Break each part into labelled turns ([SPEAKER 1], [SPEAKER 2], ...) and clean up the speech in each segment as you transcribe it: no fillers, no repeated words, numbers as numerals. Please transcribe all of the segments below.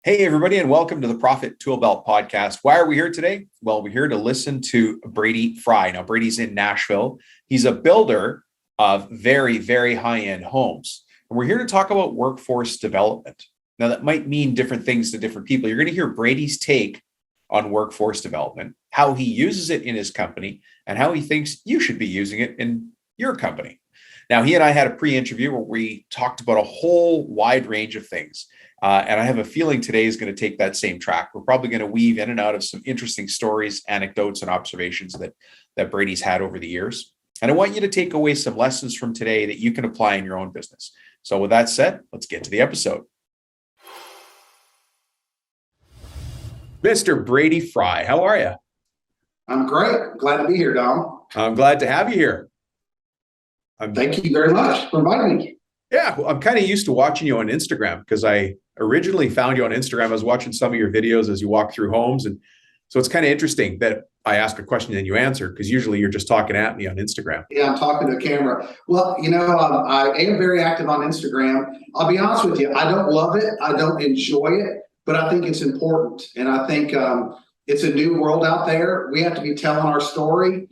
[SPEAKER 1] Hey, everybody, and welcome to the Profit Tool Belt podcast. Why are we here today? Well, we're here to listen to Brady Fry. Now, Brady's in Nashville. He's a builder of very, very high-end homes. And we're here to talk about workforce development. Now, that might mean different things to different people. You're going to hear Brady's take on workforce development, how he uses it in his company, and how he thinks you should be using it in your company. Now, he and I had a pre-interview where we talked about a whole wide range of things. And I have a feeling today is going to take that same track. We're probably going to weave in and out of some interesting stories, anecdotes, and observations that Brady's had over the years. And I want you to take away some lessons from today that you can apply in your own business. So with that said, let's get to the episode. Mr. Brady Fry, how are you?
[SPEAKER 2] I'm great. Glad to be here, Dom.
[SPEAKER 1] I'm glad to have you here.
[SPEAKER 2] Thank you very much for inviting me.
[SPEAKER 1] Yeah, well, I'm kind of used to watching you on Instagram because I originally found you on Instagram. I was watching some of your videos as you walk through homes. And so it's kind of interesting that I ask a question and you answer, because usually you're just talking at me on Instagram.
[SPEAKER 2] Yeah, I'm talking to a camera. Well, I am very active on Instagram. I'll be honest with you. I don't love it. I don't enjoy it, but I think it's important. And I think it's a new world out there. We have to be telling our story,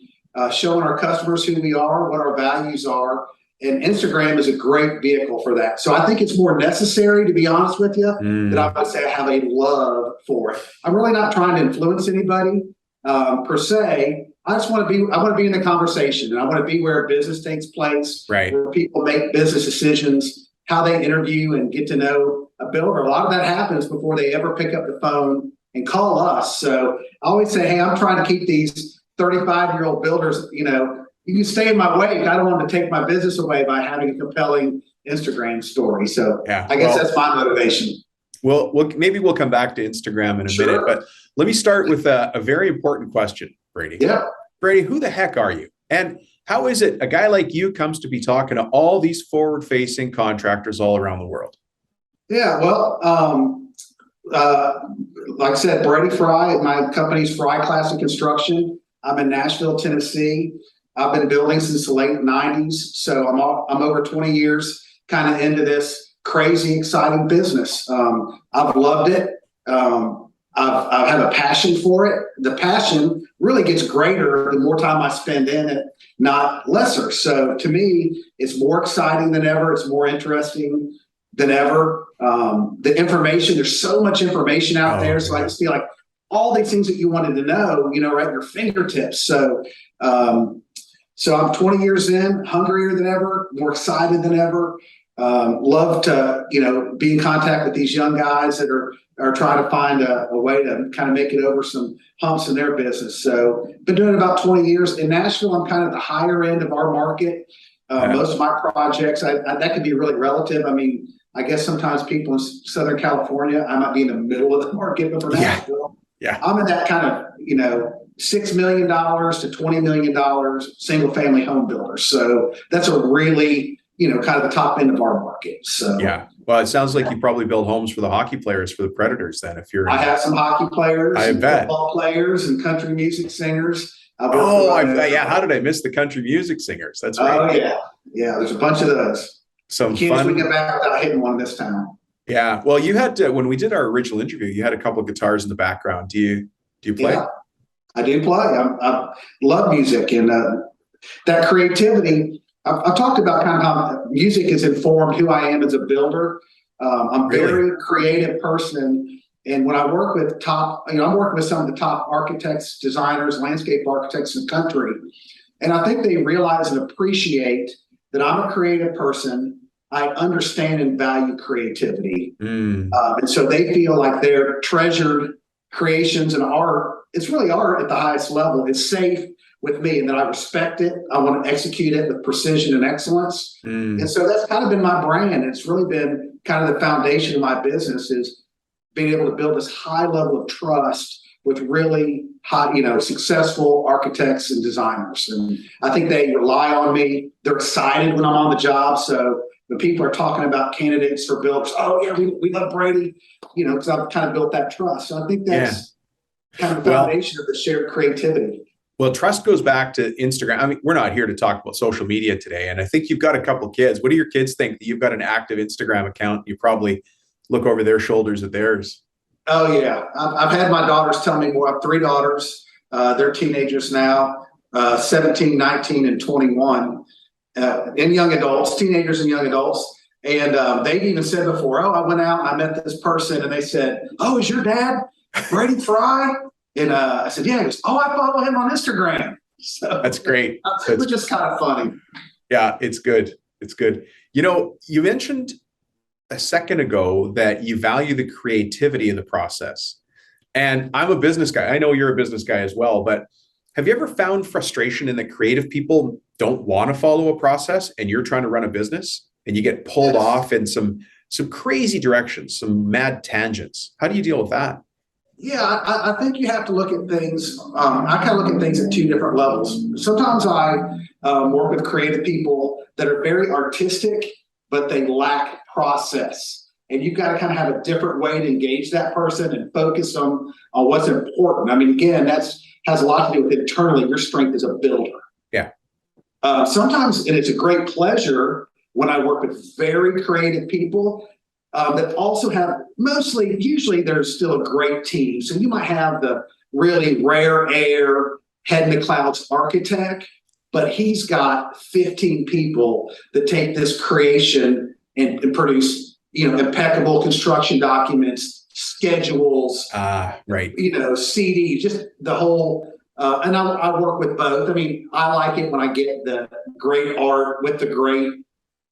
[SPEAKER 2] showing our customers who we are, what our values are. And Instagram is a great vehicle for that. So I think it's more necessary, to be honest with you, that I would say I have a love for it. I'm really not trying to influence anybody per se. I want to be in the conversation, and I want to be where business takes place,
[SPEAKER 1] right? Where
[SPEAKER 2] people make business decisions, how they interview and get to know a builder. A lot of that happens before they ever pick up the phone and call us. So I always say, hey, I'm trying to keep these 35-year-old builders, you can stay in my wake. I don't want to take my business away by having a compelling Instagram story. So yeah, I guess that's my motivation.
[SPEAKER 1] Well, maybe we'll come back to Instagram in a minute, but let me start with a very important question, Brady.
[SPEAKER 2] Yeah.
[SPEAKER 1] Brady, who the heck are you? And how is it a guy like you comes to be talking to all these forward-facing contractors all around the world?
[SPEAKER 2] Yeah, well, like I said, Brady Fry, my company's Fry Classic Construction. I'm in Nashville, Tennessee. I've been building since the late 90s. So I'm over 20 years kind of into this crazy, exciting business. I've loved it. I've had a passion for it. The passion really gets greater the more time I spend in it, not lesser. So to me, it's more exciting than ever. It's more interesting than ever. The information, there's so much information out there. So I just feel like all these things that you wanted to know, right at your fingertips. So I'm 20 years in, hungrier than ever, more excited than ever. Love to, be in contact with these young guys that are trying to find a way to kind of make it over some humps in their business. So been doing it about 20 years. In Nashville, I'm kind of the higher end of our market. Most of my projects, that can be really relative. I mean, I guess sometimes people in Southern California, I might be in the middle of the market, but for Nashville, I'm in that kind of, $6 million to $20 million single family home builders. So that's a really, kind of the top end of our market. So
[SPEAKER 1] yeah. Well, it sounds like you probably build homes for the hockey players for the Predators then.
[SPEAKER 2] I have some hockey players,
[SPEAKER 1] I bet.
[SPEAKER 2] Football players and country music singers.
[SPEAKER 1] How did I miss the country music singers? That's right.
[SPEAKER 2] Oh yeah. Yeah. There's a bunch of those.
[SPEAKER 1] Some
[SPEAKER 2] you can't
[SPEAKER 1] fun.
[SPEAKER 2] swing it back without hitting one this town.
[SPEAKER 1] Yeah. Well, you had to, when we did our original interview, you had a couple of guitars in the background. Do you play?
[SPEAKER 2] Yeah. I do play. I love music and that creativity. I've talked about kind of how music has informed who I am as a builder. I'm a very creative person. And when I work with I'm working with some of the top architects, designers, landscape architects in the country. And I think they realize and appreciate that I'm a creative person. I understand and value creativity. And so they feel like their treasured creations and art, it's really art at the highest level. It's safe with me and that I respect it. I want to execute it with precision and excellence. And so that's kind of been my brand. It's really been kind of the foundation of my business is being able to build this high level of trust with really high, successful architects and designers. And I think they rely on me. They're excited when I'm on the job. So when people are talking about candidates for builders, oh yeah, we love Brady, because I've kind of built that trust. So I think that's kind of the foundation of the shared creativity.
[SPEAKER 1] Well, trust goes back to Instagram. I mean, we're not here to talk about social media today. And I think you've got a couple of kids. What do your kids think that you've got an active Instagram account? You probably look over their shoulders at theirs.
[SPEAKER 2] Oh yeah, I've had my daughters tell me more. I have three daughters. They're teenagers now, 17, 19, and 21, and young adults, teenagers and young adults. And they've even said before, "Oh, I went out and I met this person," and they said, "Oh, is your dad Brady Fry?" And I said, "Yeah." He goes, "Oh, I follow him on Instagram." So
[SPEAKER 1] That's great.
[SPEAKER 2] it was just kind of funny.
[SPEAKER 1] Yeah, it's good. It's good. You mentioned a second ago that you value the creativity in the process. And I'm a business guy. I know you're a business guy as well, but have you ever found frustration in that creative people don't want to follow a process and you're trying to run a business and you get pulled off in some crazy directions, some mad tangents? How do you deal with that?
[SPEAKER 2] Yeah, I think you have to look at things. I kind of look at things at two different levels. Sometimes I work with creative people that are very artistic, but they lack process. And you've got to kind of have a different way to engage that person and focus on what's important. I mean, again, has a lot to do with internally your strength as a builder.
[SPEAKER 1] Yeah.
[SPEAKER 2] Sometimes, and it's a great pleasure when I work with very creative people that also have usually there's still a great team. So you might have the really rare air, head in the clouds architect, but he's got 15 people that take this creation and produce, impeccable construction documents, schedules,
[SPEAKER 1] right.
[SPEAKER 2] CD, just the whole. And I work with both. I mean, I like it when I get the great art with the great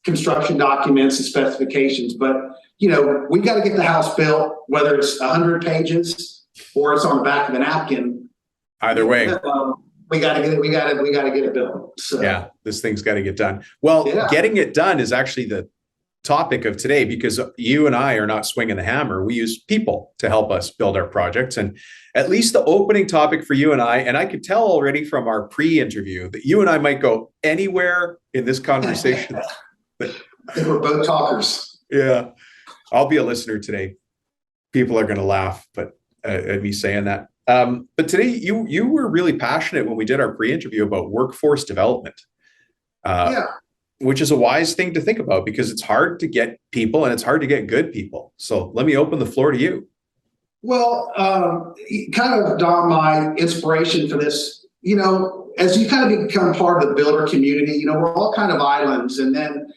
[SPEAKER 2] construction documents and specifications, but we got to get the house built, whether it's 100 pages or it's on the back of a napkin.
[SPEAKER 1] Either way,
[SPEAKER 2] we got to get it. We got to get it built. So.
[SPEAKER 1] Yeah, this thing's got to get done. Well, Getting it done is actually the topic of today, because you and I are not swinging the hammer. We use people to help us build our projects. And at least the opening topic for you and I could tell already from our pre-interview that you and I might go anywhere in this conversation.
[SPEAKER 2] I think we're both talkers.
[SPEAKER 1] Yeah. I'll be a listener today. People are going to laugh, but at me saying that. But today you were really passionate when we did our pre-interview about workforce development. Which is a wise thing to think about, because it's hard to get people and it's hard to get good people. So let me open the floor to you.
[SPEAKER 2] Well, kind of, Don, my inspiration for this, as you kind of become part of the builder community, we're all kind of islands. And then,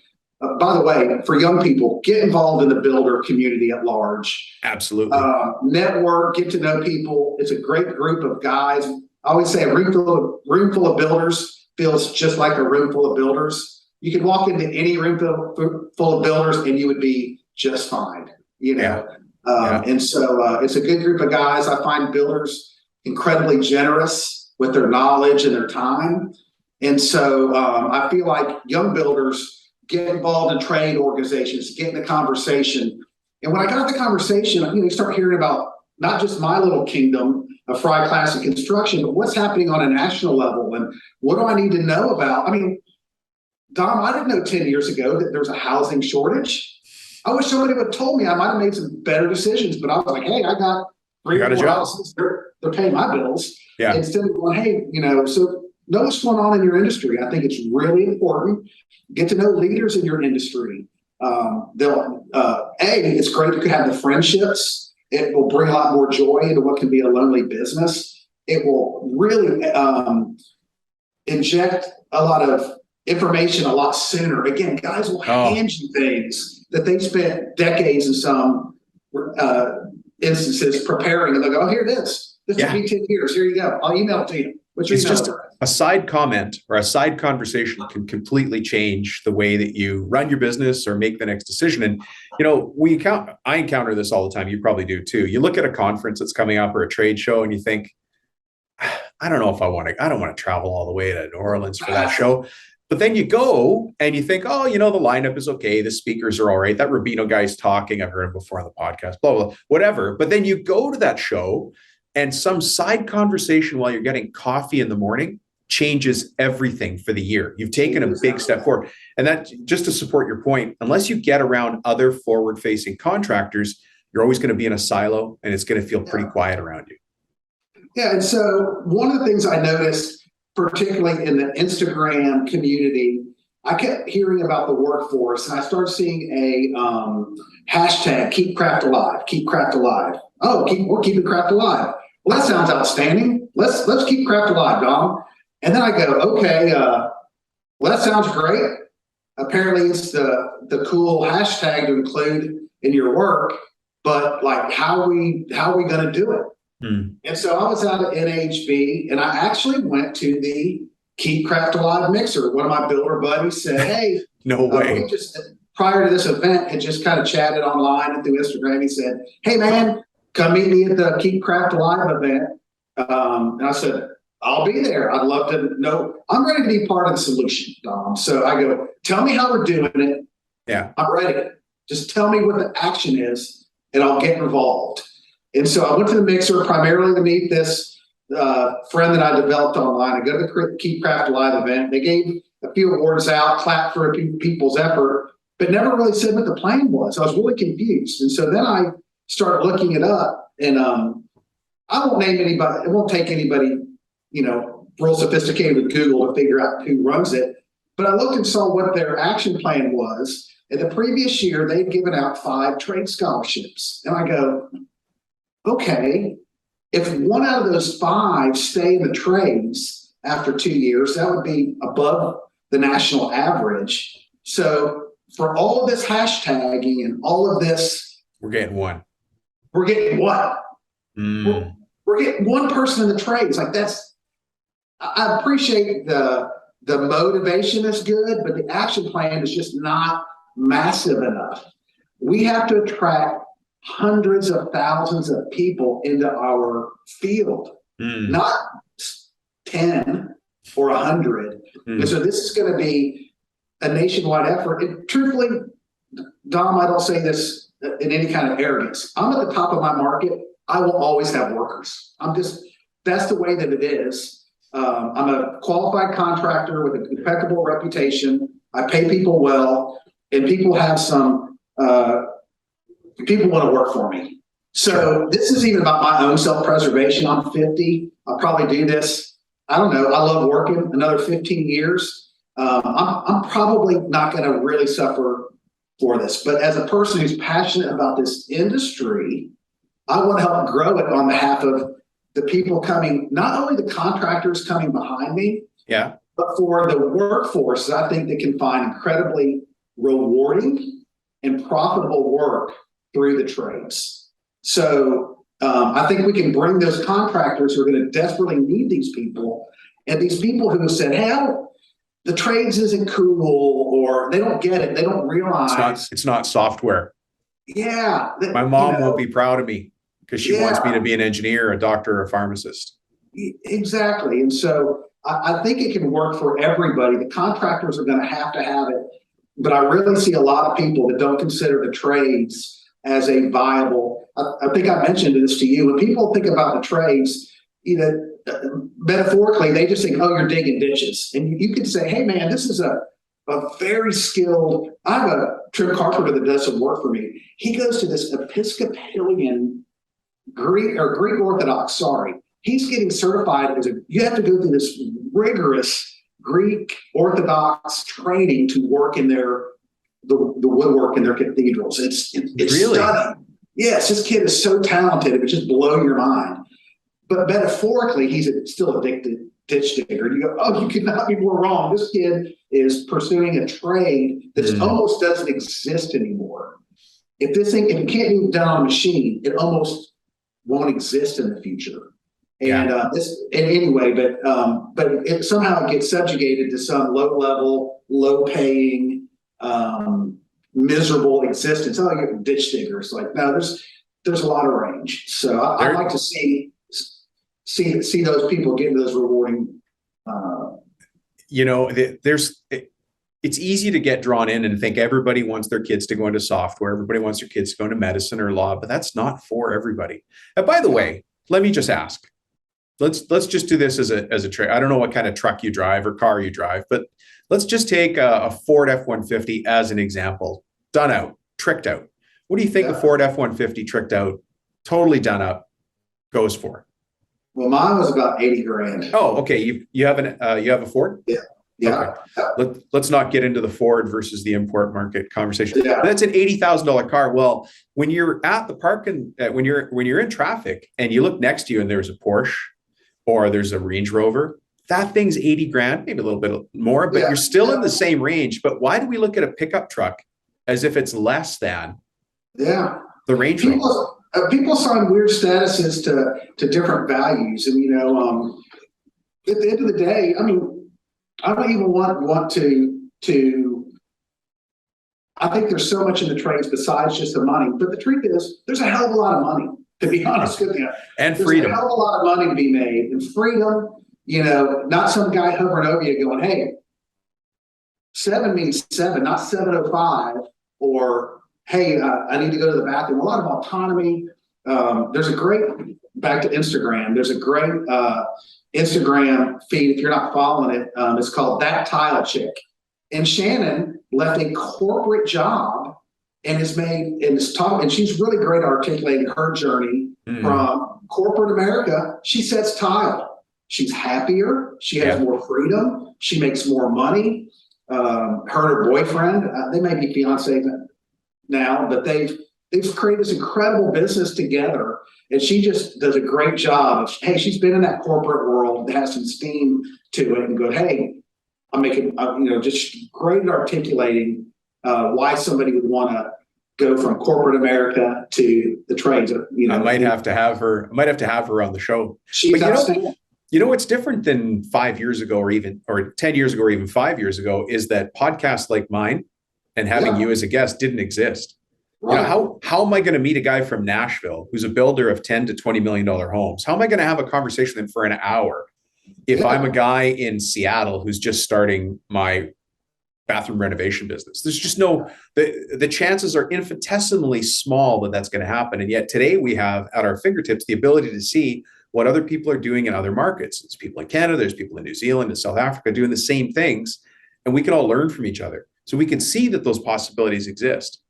[SPEAKER 2] by the way, for young people, get involved in the builder community at large.
[SPEAKER 1] Absolutely.
[SPEAKER 2] Network, get to know people. It's a great group of guys. I always say a room full of builders feels just like a room full of builders. You could walk into any room full of builders and you would be just fine, And so it's a good group of guys. I find builders incredibly generous with their knowledge and their time. And so I feel like young builders get involved in trade organizations, get in the conversation. And when I got the conversation, you start hearing about not just my little kingdom of Fry Classic Construction, but what's happening on a national level and what do I need to know about? I mean, Dom, I didn't know 10 years ago that there's a housing shortage. I wish somebody would have told me. I might have made some better decisions, but I was like, hey, I got 3 or 4 houses. They're paying my bills. Yeah. Instead of going, hey, so know what's going on in your industry. I think it's really important. Get to know leaders in your industry. It's great to have the friendships. It will bring a lot more joy into what can be a lonely business. It will really inject a lot of information a lot sooner. Again, guys will hand you things that they spent decades in some instances preparing, and they'll go, "Oh, here it is. This will be 10 years. Here you go. I'll email it to you." It's
[SPEAKER 1] just a side comment or a side conversation can completely change the way that you run your business or make the next decision. And I encounter this all the time. You probably do too. You look at a conference that's coming up or a trade show, and you think, "I don't know if I don't want to travel all the way to New Orleans for that show." But then you go and you think, oh, the lineup is okay. The speakers are all right. That Rubino guy's talking. I've heard him before on the podcast, blah, blah, blah, whatever. But then you go to that show and some side conversation while you're getting coffee in the morning changes everything for the year. You've taken a big step forward. And that, just to support your point, unless you get around other forward-facing contractors, you're always going to be in a silo and it's going to feel pretty quiet around you.
[SPEAKER 2] Yeah. And so one of the things I noticed, particularly in the Instagram community, I kept hearing about the workforce, and I started seeing a hashtag, keep craft alive, keep craft alive. Oh, we're keeping craft alive. Well, that sounds outstanding. Let's keep craft alive, Dom. And then I go, okay, well, that sounds great. Apparently it's the cool hashtag to include in your work, but like, how are we going to do it? And so I was out at NHB, and I actually went to the Keep Craft Alive mixer. One of my builder buddies said, hey,
[SPEAKER 1] no way.
[SPEAKER 2] We just, prior to this event, had just kind of chatted online and through Instagram. He said, hey, man, come meet me at the Keep Craft Alive event. And I said, I'll be there. I'd love to know. I'm ready to be part of the solution, Dom. So I go, tell me how we're doing it.
[SPEAKER 1] Yeah.
[SPEAKER 2] I'm ready. Just tell me what the action is, and I'll get involved. And so I went to the mixer primarily to meet this friend that I developed online. I go to the Keep Craft Alive event. They gave a few awards out, clapped for people's effort, but never really said what the plan was. I was really confused. And so then I started looking it up, and I won't name anybody. It won't take anybody, real sophisticated with Google to figure out who runs it. But I looked and saw what their action plan was. And the previous year, they'd given out 5 trade scholarships. And I go, okay, if one out of those 5 stay in the trades after 2 years, that would be above the national average. So for all of this hashtagging and all of this,
[SPEAKER 1] we're getting one.
[SPEAKER 2] We're getting what? We're getting one person in the trades. Like, I appreciate the motivation is good, but the action plan is just not massive enough. We have to attract hundreds of thousands of people into our field, not 10 or 100. And so this is going to be a nationwide effort. And truthfully, Dom, I don't say this in any kind of arrogance. I'm at the top of my market. I will always have workers. That's the way that it is. I'm a qualified contractor with an impeccable reputation. I pay people well, and people have people want to work for me. So this is even about my own self-preservation. I'm 50. I'll probably do this. I don't know. I love working another 15 years. I'm probably not going to really suffer for this. But as a person who's passionate about this industry, I want to help grow it on behalf of the people coming, not only the contractors coming behind me, but for the workforce that I think that can find incredibly rewarding and profitable work through the trades. So I think we can bring those contractors who are going to desperately need these people, and these people who have said, hey, the trades isn't cool, or they don't get it. They don't realize.
[SPEAKER 1] It's not software.
[SPEAKER 2] Yeah.
[SPEAKER 1] My mom won't be proud of me because she wants me to be an engineer, a doctor, or a pharmacist.
[SPEAKER 2] Exactly. And so I think it can work for everybody. The contractors are going to have it. But I really see a lot of people that don't consider the trades as a viable. I think I mentioned this to you. When people think about the trades, metaphorically, they just think, oh, you're digging ditches. And you could say, hey, man, this is a very skilled, I have a trim carpenter that does some work for me. He goes to this Episcopalian Greek Orthodox, he's getting certified you have to go through this rigorous Greek Orthodox training to work in the woodwork in their cathedrals. It's
[SPEAKER 1] really
[SPEAKER 2] stunning. Yes, this kid is so talented, it would just blow your mind. But metaphorically, he's still addicted ditch digger. You go, oh, you could not be more wrong. This kid is pursuing a trade that almost doesn't exist anymore. If it can't be done on a machine, it almost won't exist in the future. And but somehow it gets subjugated to some low level, low paying, miserable existence. Oh, you're a ditch digger. It's like, no, there's a lot of range. So I'd like to see those people get those rewarding.
[SPEAKER 1] It's easy to get drawn in and think everybody wants their kids to go into software. Everybody wants their kids to go into medicine or law, but that's not for everybody. And by the way, let me just ask. Let's just do this as a trade. I don't know what kind of truck you drive or car you drive, but let's just take a Ford F-150 as an example. Done out, tricked out. What do you think a Ford F-150 tricked out, totally done up, goes for?
[SPEAKER 2] Well, mine was about 80 grand.
[SPEAKER 1] Oh, okay. You have a Ford?
[SPEAKER 2] Yeah. Yeah.
[SPEAKER 1] Let's not get into the Ford versus the import market conversation.
[SPEAKER 2] Yeah.
[SPEAKER 1] That's an $80,000 car. Well, when you're at the parking, when you're in traffic and you look next to you and there's a Porsche or there's a Range Rover, that thing's 80 grand, maybe a little bit more, but you're still in the same range. But why do we look at a pickup truck as if it's less than the Range Rover?
[SPEAKER 2] People assign weird statuses to different values, and at the end of the day, I mean, I don't even want to. I think there's so much in the trades besides just the money. But the truth is, there's a hell of a lot of money, to be honest with you.
[SPEAKER 1] And
[SPEAKER 2] there's
[SPEAKER 1] freedom.
[SPEAKER 2] a hell of a lot of money to be made, and freedom. Not some guy hovering over you going, "Hey, 7 means 7, not 7:05," or "Hey, I need to go to the bathroom." A lot of autonomy. There's a great, back to Instagram. There's a great Instagram feed, if you're not following it. It's called That Tile Chick. And Shannon left a corporate job and and she's really great at articulating her journey from corporate America. She sets tile. She's happier. She has more freedom. She makes more money. Her and her boyfriend, they may be fiancés now, but they've created this incredible business together. And she just does a great job of, hey, she's been in that corporate world that has some steam to it, and go, hey, I'm making, just great at articulating why somebody would want to go from corporate America to the trades.
[SPEAKER 1] I might have to have her on the show.
[SPEAKER 2] She's outstanding.
[SPEAKER 1] What's different than 5 years ago or 10 years ago or even 5 years ago is that podcasts like mine and having you as a guest didn't exist. Right. How am I going to meet a guy from Nashville who's a builder of $10 to $20 million homes? How am I going to have a conversation with him for an hour if I'm a guy in Seattle who's just starting my bathroom renovation business? There's just the chances are infinitesimally small that that's going to happen. And yet today we have at our fingertips the ability to see what other people are doing in other markets. There's people in Canada, there's people in New Zealand and South Africa doing the same things, and we can all learn from each other. So we can see that those possibilities exist.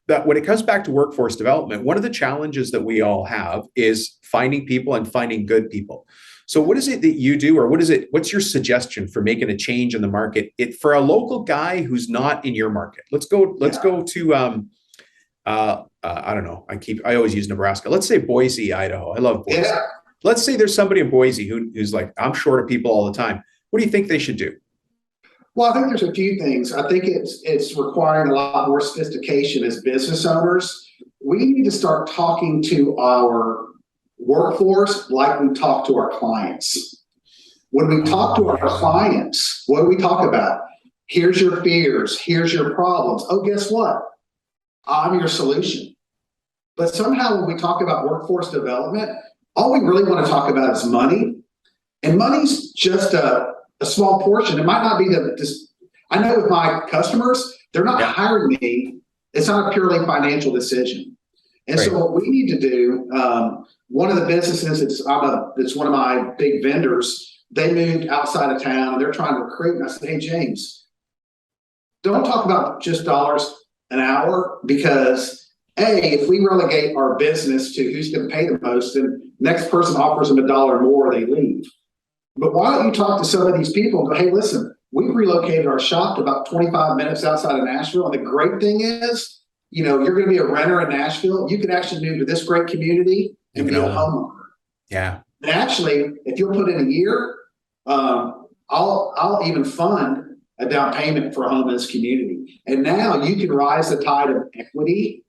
[SPEAKER 1] That when it comes back to workforce development, one of the challenges that we all have is finding people and finding good people. So what is it that you do, or what's your suggestion for making a change in the market for a local guy who's not in your market? Let's go to, I don't know. I always use Nebraska. Let's say Boise, Idaho. I love Boise. Yeah. Let's say there's somebody in Boise who's like, I'm short of people all the time. What do you think they should do?
[SPEAKER 2] Well, I think there's a few things. I think it's requiring a lot more sophistication as business owners. We need to start talking to our workforce like we talk to our clients. When we talk to our clients, what do we talk about? Here's your fears. Here's your problems. Oh, guess what? I'm your solution. But somehow when we talk about workforce development, all we really want to talk about is money. And money's just a small portion. It might not be I know with my customers, they're not hiring me. It's not a purely financial decision. And so what we need to do, one of the businesses, it's one of my big vendors. They moved outside of town and they're trying to recruit. And I said, hey, James, don't talk about just dollars an hour, because if we relegate our business to who's going to pay the most, then next person offers them $1 more, they leave. But why don't you talk to some of these people and go, hey, listen, we've relocated our shop to about 25 minutes outside of Nashville. And the great thing is, you're going to be a renter in Nashville. You can actually move to this great community and be a homeowner.
[SPEAKER 1] Yeah.
[SPEAKER 2] And actually, if you'll put in a year, I'll even fund a down payment for a home in this community. And now you can rise the tide of equity,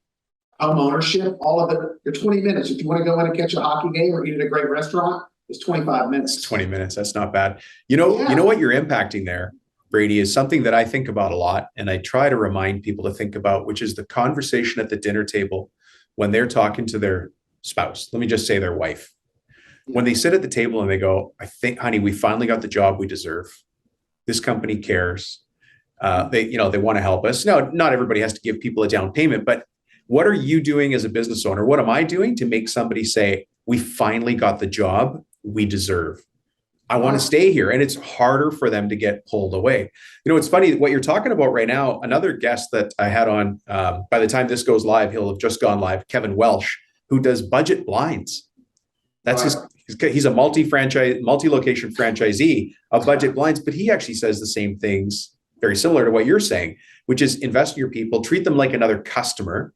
[SPEAKER 2] home ownership, all of it. You're 20 minutes. If you want to go in and catch a hockey game or eat at a great restaurant, it's 25 minutes.
[SPEAKER 1] It's 20 minutes. That's not bad. You know what you're impacting there, Brady, is something that I think about a lot. And I try to remind people to think about, which is the conversation at the dinner table when they're talking to their spouse. Let me just say their wife. When they sit at the table and they go, I think, honey, we finally got the job we deserve. This company cares. They want to help us. Now, not everybody has to give people a down payment, but what are you doing as a business owner? What am I doing to make somebody say, we finally got the job we deserve? I want to stay here. And it's harder for them to get pulled away. It's funny what you're talking about right now. Another guest that I had on, by the time this goes live, he'll have just gone live, Kevin Welsh, who does budget blinds. That's he's a multi-location franchisee of Budget Blinds, but he actually says the same things, very similar to what you're saying, which is invest in your people, treat them like another customer,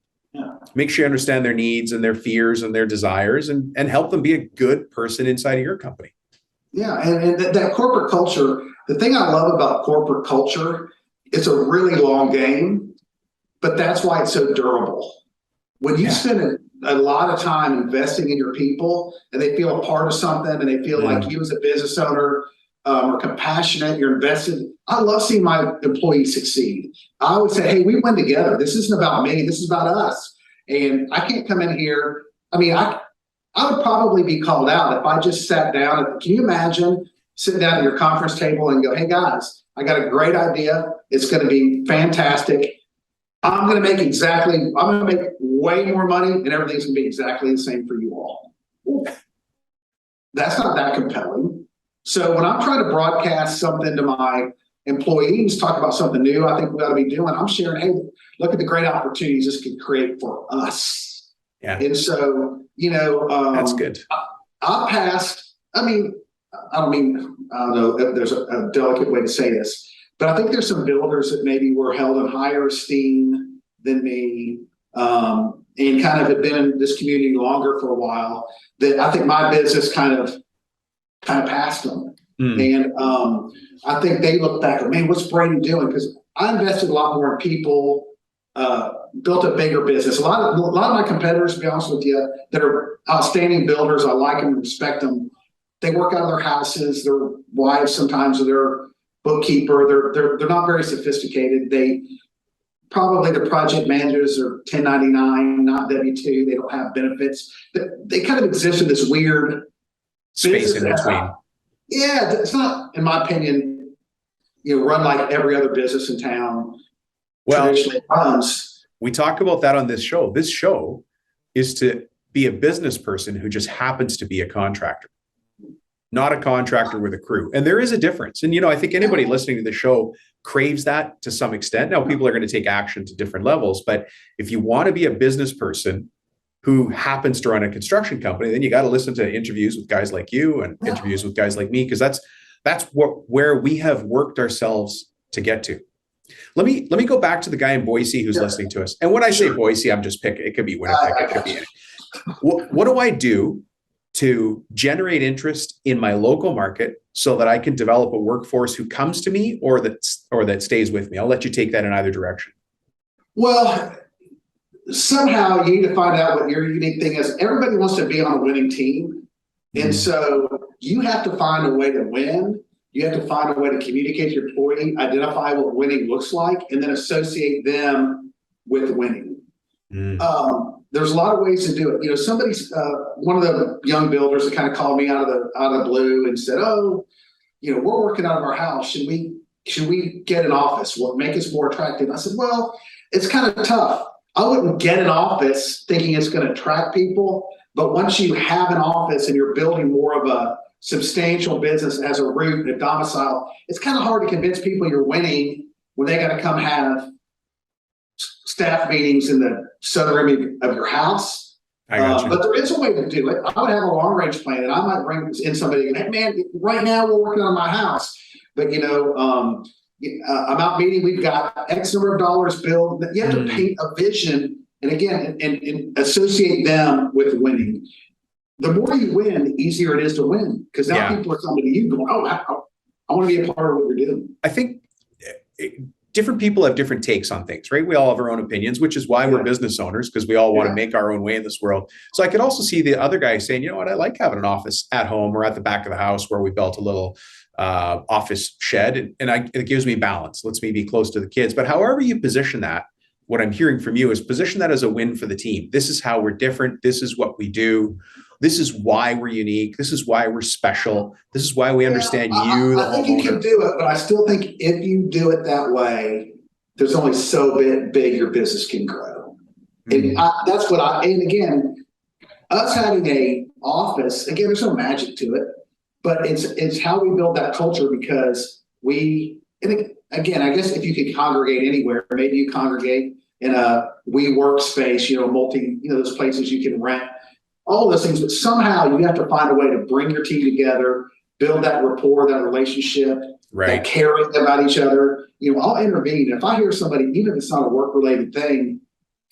[SPEAKER 1] make sure you understand their needs and their fears and their desires, and help them be a good person inside of your company.
[SPEAKER 2] Yeah, and that corporate culture, the thing I love about corporate culture, it's a really long game, but that's why it's so durable. When you spend a lot of time investing in your people and they feel a part of something and they feel like you as a business owner are compassionate, you're invested. I love seeing my employees succeed. I always say, hey, we win together. This isn't about me. This is about us. And I can't come in here. I mean, I would probably be called out if I just sat down. Can you imagine sitting down at your conference table and go, hey, guys, I got a great idea. It's going to be fantastic. I'm going to make way more money and everything's going to be exactly the same for you all. That's not that compelling. So when I'm trying to broadcast something to my employees, talk about something new I think we ought to be doing, I'm sharing, hey, look at the great opportunities this could create for us.
[SPEAKER 1] Yeah.
[SPEAKER 2] And so,
[SPEAKER 1] that's good.
[SPEAKER 2] I passed, I don't know if there's a delicate way to say this, but I think there's some builders that maybe were held in higher esteem than me, and kind of had been in this community longer for a while, that I think my business kind of passed them. And I think they look back at, man, what's Brady doing? Because I invested a lot more in people, built a bigger business. A lot of my competitors, to be honest with you, that are outstanding builders, I like them, respect them. They work out of their houses. Their wives sometimes are their bookkeeper. They're not very sophisticated. The project managers are 1099, not W-2. They don't have benefits. They kind of exist in this weird
[SPEAKER 1] space in between.
[SPEAKER 2] Yeah, it's not, in my opinion, run like every other business in town traditionally runs.
[SPEAKER 1] We talk about that on this show. This show is to be a business person who just happens to be a contractor, not a contractor with a crew. And there is a difference. And, I think anybody listening to the show craves that to some extent. Now, people are going to take action to different levels. But if you want to be a business person who happens to run a construction company, then you got to listen to interviews with guys like you and interviews with guys like me, because that's where we have worked ourselves to get to. Let me go back to the guy in Boise who's listening to us. And when I say Boise, I'm just picking, it could be Winnipeg, it could be anything. What do I do to generate interest in my local market so that I can develop a workforce who comes to me or that stays with me? I'll let you take that in either direction.
[SPEAKER 2] Well, somehow you need to find out what your unique thing is. Everybody wants to be on a winning team. And so you have to find a way to win. You have to find a way to communicate to your employee, identify what winning looks like, and then associate them with winning. There's a lot of ways to do it. Somebody's one of the young builders that kind of called me out of the blue and said, "Oh, we're working out of our house. Should we get an office? What make us more attractive?" I said, "Well, it's kind of tough. I wouldn't get an office thinking it's going to attract people, but once you have an office and you're building more of a substantial business as a root and a domicile, it's kind of hard to convince people you're winning when they got to come have staff meetings in the southern room of your house."
[SPEAKER 1] I got you.
[SPEAKER 2] But there is a way to do it. I would have a long range plan, and I might bring in somebody and, "Hey, man, right now we're working on my house, but I'm out meeting. We've got X number of dollars billed." You have to paint a vision, and again, and associate them with winning. The more you win, the easier it is to win, because now people are coming to you going, "Oh, I want to be a part of what you're doing."
[SPEAKER 1] I think different people have different takes on things, right? We all have our own opinions, which is why we're business owners, because we all want to make our own way in this world. So I could also see the other guy saying, "You know what? I like having an office at home or at the back of the house where we built a little office shed, and it gives me balance, lets me be close to the kids." But however you position that, what I'm hearing from you is position that as a win for the team. This is how we're different. This is what we do. This is why we're unique. This is why we're special. This is why we understand you, the
[SPEAKER 2] I think you can do it, but I still think if you do it that way, there's only so big your business can grow. And that's what and again, us having a office, again, there's no magic to it, but it's how we build that culture, because and again, I guess if you could congregate anywhere, maybe you congregate in a WeWork space, those places you can rent all those things, but somehow you have to find a way to bring your team together, build that rapport, that relationship, that caring about each other. I'll intervene. If I hear somebody, even if it's not a work-related thing,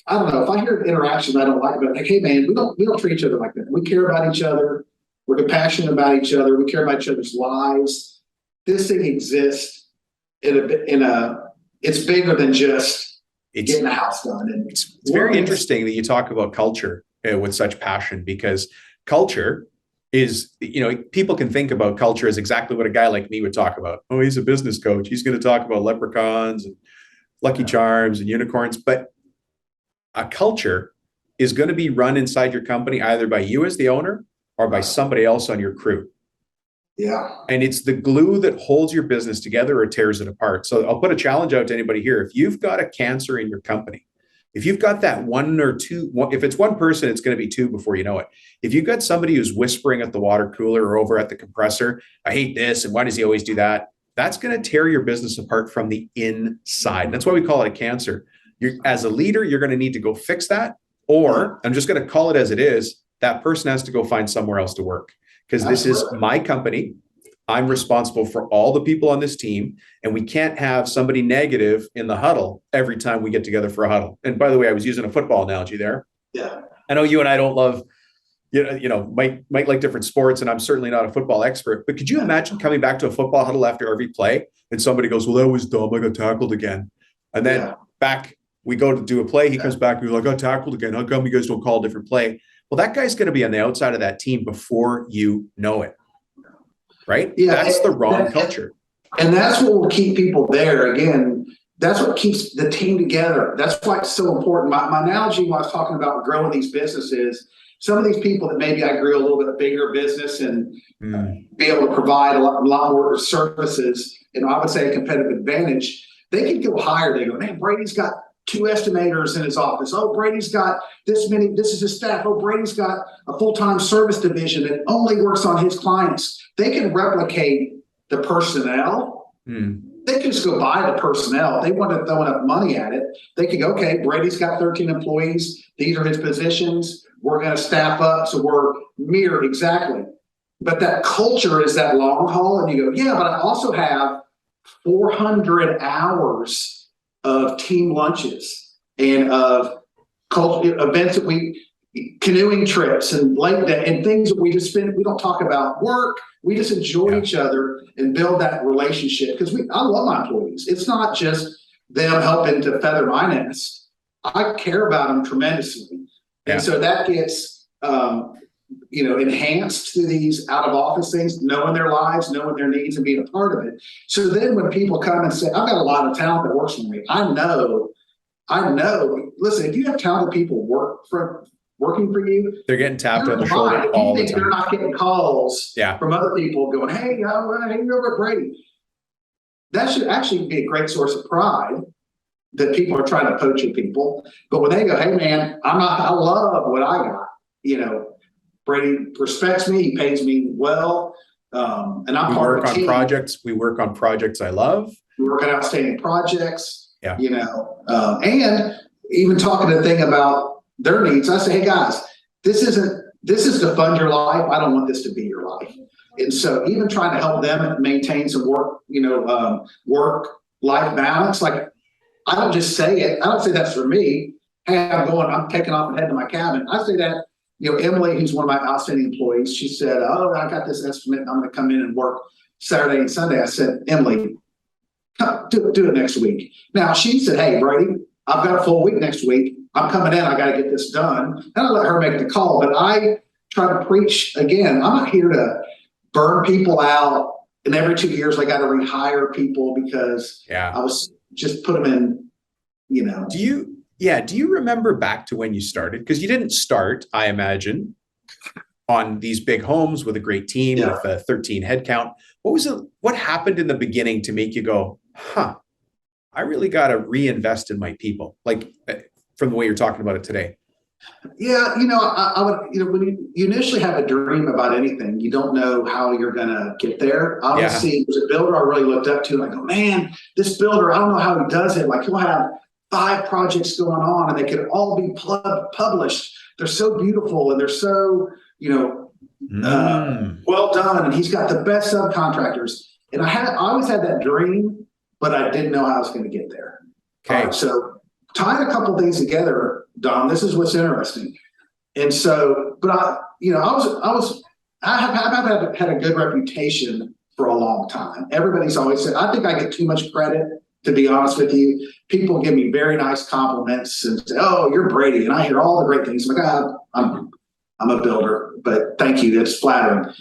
[SPEAKER 2] I don't know, if I hear an interaction I don't like, but like, hey man, we don't treat each other like that. We care about each other. We're compassionate about each other. We care about each other's lives. This thing exists it's bigger than just getting a house done. And
[SPEAKER 1] it's very interesting that you talk about culture with such passion, because culture is, people can think about culture as exactly what a guy like me would talk about. Oh, he's a business coach. He's going to talk about leprechauns and Lucky Charms and unicorns. But a culture is going to be run inside your company either by you as the owner or by somebody else on your crew.
[SPEAKER 2] Yeah.
[SPEAKER 1] And it's the glue that holds your business together or tears it apart. So I'll put a challenge out to anybody here. If you've got a cancer in your company, if you've got that one or two, if it's one person, it's going to be two before you know it. If you've got somebody who's whispering at the water cooler or over at the compressor, I hate this, and why does he always do that? That's going to tear your business apart from the inside. And that's why we call it a cancer. As a leader, you're going to need to go fix that, or I'm just going to call it as it is. That person has to go find somewhere else to work, because this is my company. I'm responsible for all the people on this team, and we can't have somebody negative in the huddle every time we get together for a huddle. And by the way, I was using a football analogy there.
[SPEAKER 2] Yeah.
[SPEAKER 1] I know you and I don't love, might like different sports, and I'm certainly not a football expert, but could you imagine coming back to a football huddle after every play and somebody goes, well, that was dumb, I got tackled again. And then back, we go to do a play, he comes back, and we're like, I got tackled again. How come you guys don't call a different play? Well, that guy's going to be on the outside of that team before you know it. Right? Yeah, that's the wrong culture.
[SPEAKER 2] And that's what will keep people there. Again, that's what keeps the team together. That's why it's so important. My analogy when I was talking about growing these businesses, some of these people that maybe I grew a little bit bigger business and be able to provide a lot more services, and I would say a competitive advantage, they can go higher. They go, man, Brady's got 2 estimators in his office. Oh, Brady's got this is his staff. Oh, Brady's got a full-time service division that only works on his clients. They can replicate the personnel. They can just go buy the personnel. They want to throw enough money at it. They can go, okay, Brady's got 13 employees. These are his positions. We're going to staff up. So we're mirror exactly. But that culture is that long haul. And you go, yeah, but I also have 400 hours of team lunches and of events that canoeing trips and late day and things that we just spend. We don't talk about work. We just enjoy each other and build that relationship, because I love my employees. It's not just them helping to feather my nest. I care about them tremendously. And so that gets, enhanced through these out of office things, knowing their lives, knowing their needs, and being a part of it. So then when people come and say, I've got a lot of talent that works for me, I know, listen, if you have talented people working for you,
[SPEAKER 1] they're getting tapped on the shoulder all the time.
[SPEAKER 2] They're not getting calls from other people going, hey, you're over at Brady. That should actually be a great source of pride that people are trying to poach your people. But when they go, hey man, I love what I got, Brady respects me. He pays me well. And I'm part of the team.
[SPEAKER 1] We work on projects I love.
[SPEAKER 2] We work on outstanding projects, and even talking the thing about their needs. I say, hey guys, this is to fund your life. I don't want this to be your life. And so even trying to help them maintain some work-life balance. Like, I don't just say it. I don't say that's for me. Hey, I'm taking off and heading to my cabin. I say that, Emily, who's one of my outstanding employees, she said, oh, I got this estimate. I'm going to come in and work Saturday and Sunday. I said, Emily, do it next week. Now, she said, hey, Brady, I've got a full week next week. I'm coming in. I got to get this done. And I let her make the call. But I try to preach, again, I'm not here to burn people out. And every 2 years, I got to rehire people because I was just put them in,
[SPEAKER 1] Do you remember back to when you started? Because you didn't start, I imagine, on these big homes with a great team with a 13 head count. What happened in the beginning to make you go, I really got to reinvest in my people, like from the way you're talking about it today?
[SPEAKER 2] Yeah, I would, when you initially have a dream about anything, you don't know how you're going to get there. I would see there's a builder I really looked up to, and I go, man, this builder, I don't know how he does it. Like, he'll have 5 projects going on and they could all be published they're so beautiful and they're so, well done. And he's got the best subcontractors. And I always had that dream, but I didn't know how I was going to get there.
[SPEAKER 1] Okay.
[SPEAKER 2] So tying a couple things together, Don, this is what's interesting. And so, but I have had a good reputation for a long time. Everybody's always said, I think I get too much credit, to be honest with you. People give me very nice compliments and say, oh, you're Brady. And I hear all the great things. I'm like, I'm a builder, but thank you. That's flattering.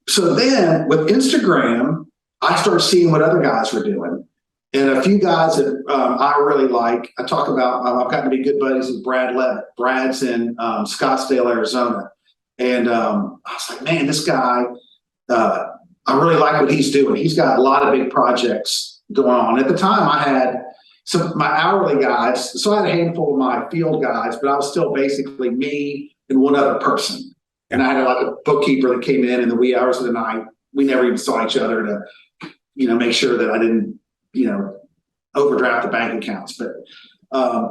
[SPEAKER 2] So then with Instagram, I started seeing what other guys were doing. And a few guys that I really like, I talk about, I've gotten to be good buddies with Brad Levitt. Brad's in Scottsdale, Arizona. And I was like, man, this guy, I really like what he's doing. He's got a lot of big projects going on. At the time, I had my hourly guys. So I had a handful of my field guys, but I was still basically me and one other person. And I had like a bookkeeper that came in the wee hours of the night. We never even saw each other to, make sure that I didn't, overdraft the bank accounts. But,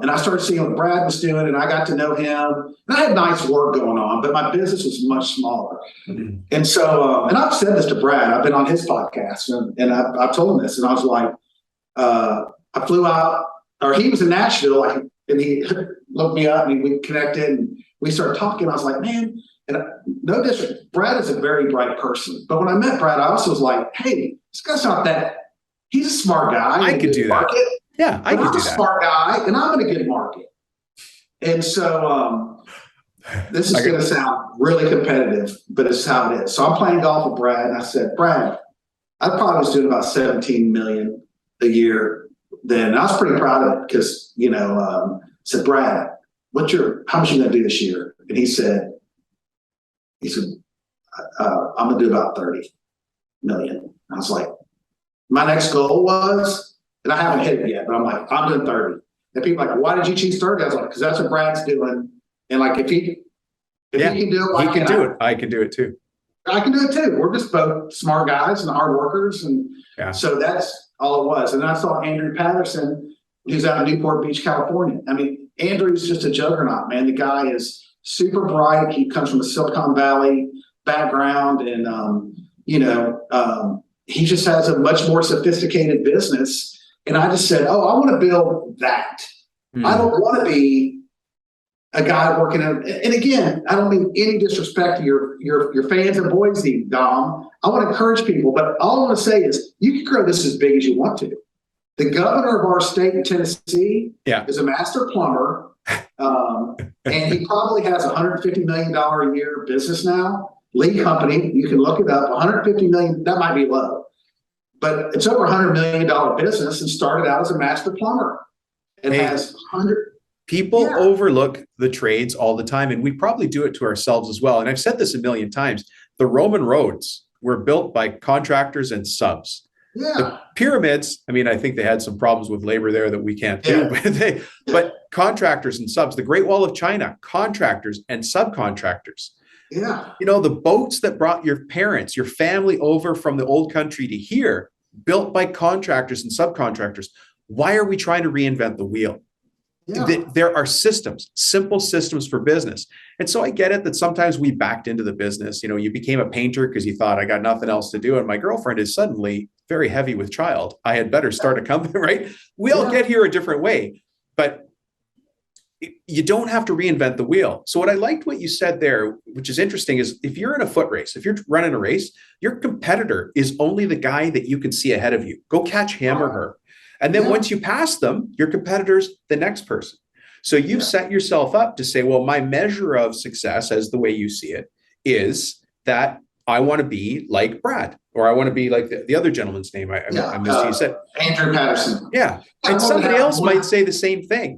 [SPEAKER 2] and I started seeing what Brad was doing and I got to know him and I had nice work going on, but my business was much smaller. Mm-hmm. And so, and I've said this to Brad, I've been on his podcast and I've told him this and I was like, I flew out, or he was in Nashville, and he looked me up and we connected and we started talking. I was like, man, and no disrespect, Brad is a very bright person. But when I met Brad, I also was like, hey, this guy's not that, he's a smart guy.
[SPEAKER 1] I could do that. Yeah, I could do that. I'm a smart guy and I'm in a good market. And so this is going to sound really competitive, but it's how it is. So I'm playing golf with Brad and I said, Brad, I probably was doing about 17 million a year then. And I was pretty proud of it because, I said, Brad, how much are you going to do this year? And he said, I'm going to do about 30 million. And I was like, my next goal was, and I haven't hit it yet, but I'm like, I'm doing 30. And people are like, why did you choose 30? I was like, because that's what Brad's doing. And like, if he can do it, he can do it. I can do it too.
[SPEAKER 2] I can do it too. We're just both smart guys and hard workers. And so that's all it was. And I saw Andrew Patterson, who's out in Newport Beach, California. I mean, Andrew's just a juggernaut, man. The guy is super bright. He comes from a Silicon Valley background and, he just has a much more sophisticated business. And I just said, I want to build that. I don't want to be a guy working out. And again, I don't mean any disrespect to your fans in Boise, Dom. I want to encourage people, but all I want to say is you can grow this as big as you want to. The governor of our state in Tennessee is a master plumber. And he probably has $150 million a year business now. Lead company, you can look it up, 150 million, that might be low, but it's over $100 million business and started out as a master plumber and has 100.
[SPEAKER 1] People overlook the trades all the time, and we probably do it to ourselves as well. And I've said this a million times, the Roman roads were built by contractors and subs.
[SPEAKER 2] Yeah.
[SPEAKER 1] The pyramids, I mean, I think they had some problems with labor there that we can't do, but contractors and subs, the Great Wall of China, contractors and subcontractors.
[SPEAKER 2] Yeah.
[SPEAKER 1] The boats that brought your parents, your family over from the old country to here, built by contractors and subcontractors. Why are we trying to reinvent the wheel? Yeah. There are systems, simple systems for business. And so I get it that sometimes we backed into the business. You became a painter because you thought I got nothing else to do. And my girlfriend is suddenly very heavy with child. I had better start a company, right? We all get here a different way, but you don't have to reinvent the wheel. So what I liked what you said there, which is interesting, is if you're in a foot race, if you're running a race, your competitor is only the guy that you can see ahead of you. Go catch him or her. And then once you pass them, your competitor's the next person. So you've set yourself up to say, well, my measure of success, as the way you see it, is that I want to be like Brad, or I want to be like the other gentleman's name. I missed you said.
[SPEAKER 2] Andrew Patterson.
[SPEAKER 1] Yeah. And somebody else might say the same thing.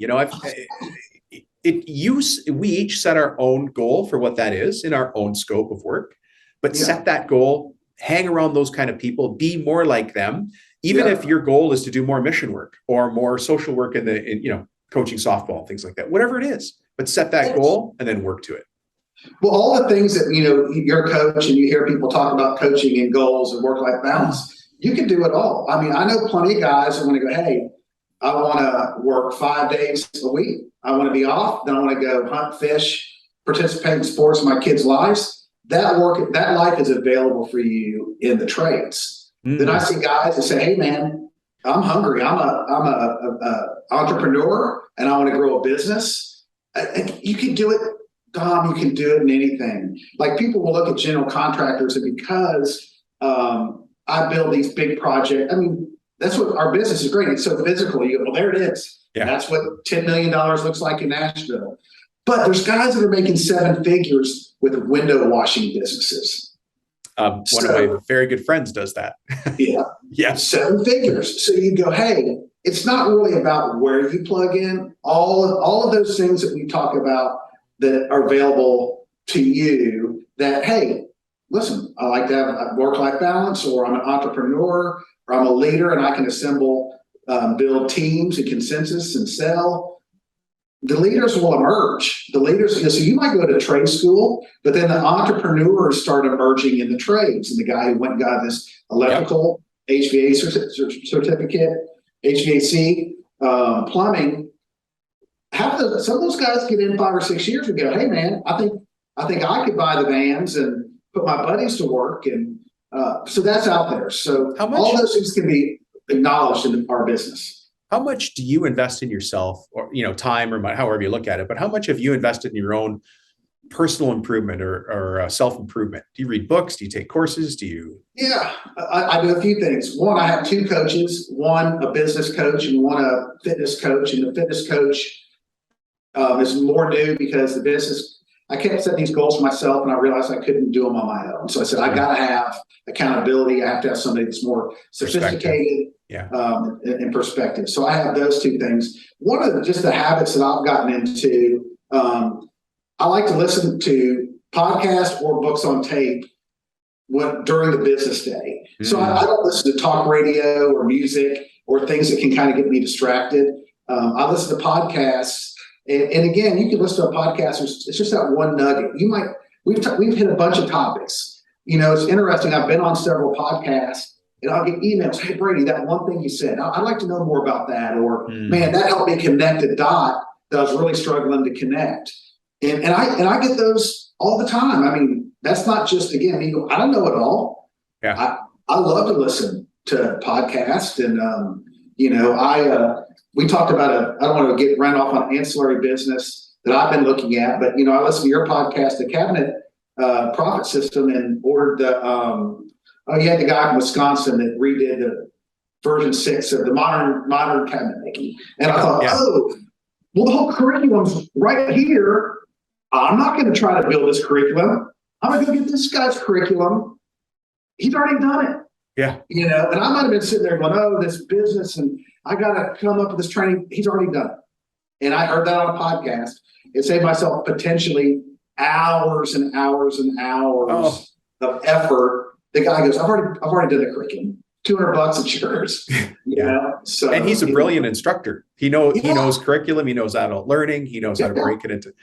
[SPEAKER 1] We each set our own goal for what that is in our own scope of work, but set that goal, hang around those kind of people, be more like them, even if your goal is to do more mission work or more social work in coaching softball, things like that, whatever it is, but set that goal and then work to it.
[SPEAKER 2] Well, all the things that, you're a coach and you hear people talk about coaching and goals and work-life balance, you can do it all. I mean, I know plenty of guys that want to go, hey, I want to work 5 days a week. I want to be off. Then I want to go hunt, fish, participate in sports in my kids' lives. That life is available for you in the trades. Then I see guys that say, "Hey, man, I'm hungry. I'm a entrepreneur, and I want to grow a business." You can do it, Dom. You can do it in anything. Like people will look at general contractors, and because I build these big projects. I mean, that's what our business is great. It's so physical. You go, well, there it is. Yeah. That's what $10 million looks like in Nashville. But there's guys that are making 7 figures with window washing businesses.
[SPEAKER 1] One of my very good friends does that.
[SPEAKER 2] Yeah.
[SPEAKER 1] Yeah.
[SPEAKER 2] 7 figures. So you go, hey, it's not really about where you plug in. All of those things that we talk about that are available to you that, hey, listen, I like to have a work-life balance, or I'm an entrepreneur, or I'm a leader and I can assemble, build teams and consensus and sell. The leaders will emerge. The leaders, so you might go to trade school, but then the entrepreneurs start emerging in the trades. And the guy who went and got this electrical HVAC certificate, HVAC, plumbing, some of those guys get in 5 or 6 years and go, hey man, I think I could buy the vans and put my buddies to work. And so that's out there. So all those things can be acknowledged in our business.
[SPEAKER 1] How much do you invest in yourself, or time, or money, however you look at it? But how much have you invested in your own personal improvement or self-improvement? Do you read books? Do you take courses? Do you?
[SPEAKER 2] Yeah, I do a few things. One, I have 2 coaches. One, a business coach, and one, a fitness coach. And the fitness coach is more new because the business. I kept setting these goals for myself, and I realized I couldn't do them on my own. So I said, I got to have accountability. I have to have somebody that's more sophisticated in perspective. So I have those 2 things. One of just the habits that I've gotten into, I like to listen to podcasts or books on tape during the business day. So I don't listen to talk radio or music or things that can kind of get me distracted. I listen to podcasts. And again, you can listen to a podcast. It's just that one nugget. We've hit a bunch of topics. It's interesting. I've been on several podcasts, and I'll get emails. Hey, Brady, that one thing you said, I'd like to know more about that. Or man, that helped me connect a dot that I was really struggling to connect. And I get those all the time. I mean, that's not just, again, I don't know it all. Yeah. I love to listen to podcasts, and we talked about I don't want to run off on ancillary business that I've been looking at, but I listened to your podcast, the cabinet profit system, and ordered you had the guy from Wisconsin that redid the version 6 of the modern cabinet making. And I thought, well, the whole curriculum's right here. I'm not going to try to build this curriculum. I'm going to go get this guy's curriculum. He's already done it. Yeah. And I might have been sitting there going, oh, this business, and I got to come up with this training. He's already done it. And I heard that on a podcast. It saved myself potentially hours and hours and hours of effort. The guy goes, I've already done the curriculum. $200, it's yours. So,
[SPEAKER 1] and he's a brilliant instructor. He knows curriculum. He knows adult learning. He knows how to break it into.